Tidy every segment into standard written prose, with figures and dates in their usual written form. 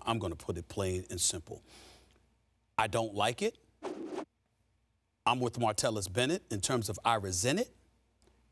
I'm going to put it plain and simple. I don't like it. I'm with Martellus Bennet in terms of I resent it,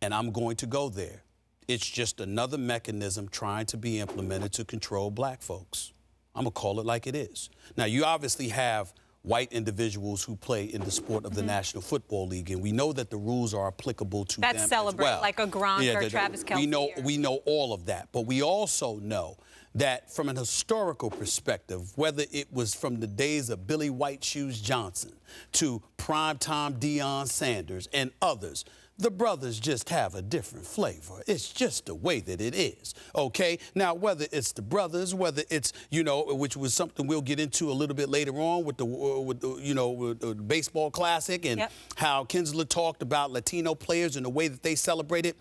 and I'm going to go there. It's just another mechanism trying to be implemented to control black folks. I'm going to call it like it is. Now, you obviously have white individuals who play in the sport of the National Football League, and we know that the rules are applicable to them as well. Like a Gronk or Travis Kelce. We know all of that, but we also know that from an historical perspective, whether it was from the days of Billy White Shoes Johnson to primetime Deion Sanders and others, the brothers just have a different flavor. It's just the way that it is, okay? Now, whether it's the brothers, whether it's, you know, which was something we'll get into a little bit later on with the baseball classic and how Kinsler talked about Latino players and the way that they celebrate it.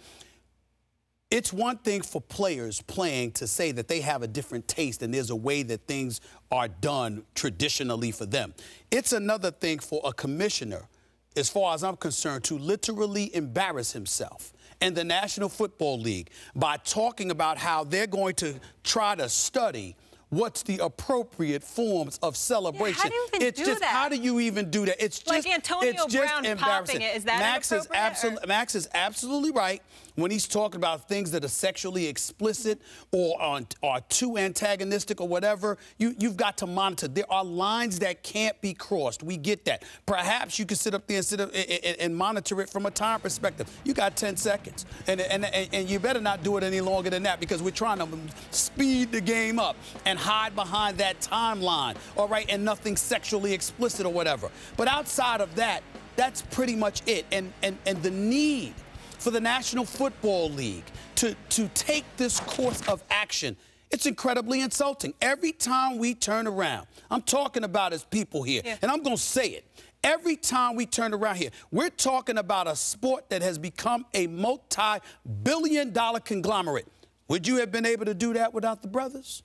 It's one thing for players playing to say that they have a different taste and there's a way that things are done traditionally for them. It's another thing for a commissioner, as far as I'm concerned, to literally embarrass himself and the National Football League by talking about how they're going to try to study what's the appropriate forms of celebration. Yeah, how do you even do that? It's just like Antonio Brown embarrassing. popping it. Is that Max is absolutely right when he's talking about things that are sexually explicit or are too antagonistic or whatever. You've got to monitor. There are lines that can't be crossed. We get that. Perhaps you can sit up there and monitor it from a time perspective. You got 10 seconds, and you better not do it any longer than that, because we're trying to speed the game up and hide behind that timeline, all right, and nothing sexually explicit or whatever. But outside of that, that's pretty much it. And the need for the National Football League to take this course of action, it's incredibly insulting. Every time we turn around, I'm talking about as people here, and I'm going to say it. Every time we turn around here, we're talking about a sport that has become a multi-billion-dollar conglomerate. Would you have been able to do that without the brothers?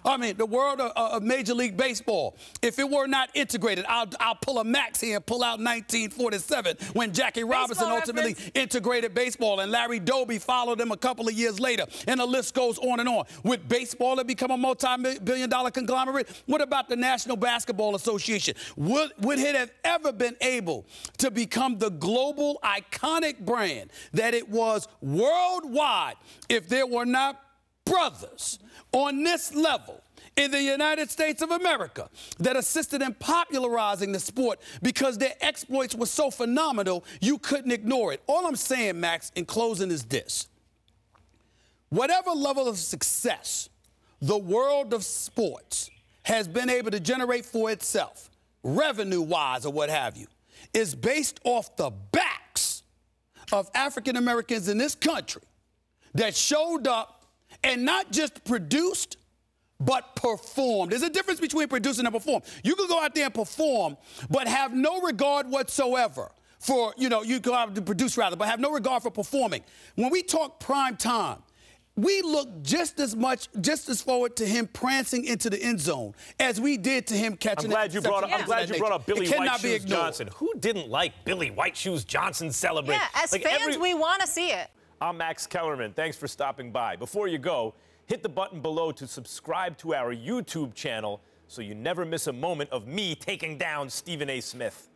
I mean, the world of Major League Baseball, if it were not integrated, I'll pull a Max here and pull out 1947 when Jackie Robinson ultimately integrated baseball, and Larry Doby followed him a couple of years later, and the list goes on and on. Would baseball have become a multi-billion-dollar conglomerate? What about the National Basketball Association? Would it have ever been able to become the global iconic brand that it was worldwide if there were not brothers on this level in the United States of America that assisted in popularizing the sport because their exploits were so phenomenal you couldn't ignore it? All I'm saying, Max, in closing, is this. Whatever level of success the world of sports has been able to generate for itself, revenue-wise or what have you, is based off the backs of African Americans in this country that showed up and not just produced, but performed. There's a difference between producing and perform. You can go out there and perform, but have no regard whatsoever for, you know, you go out to produce rather, but have no regard for performing. When we talk prime time, we look just as forward to him prancing into the end zone as we did to him catching it. I'm glad you brought up Billy White Shoes Johnson. Who didn't like Billy White Shoes Johnson celebrate? Yeah, as fans, we want to see it. I'm Max Kellerman. Thanks for stopping by. Before you go, hit the button below to subscribe to our YouTube channel so you never miss a moment of me taking down Stephen A. Smith.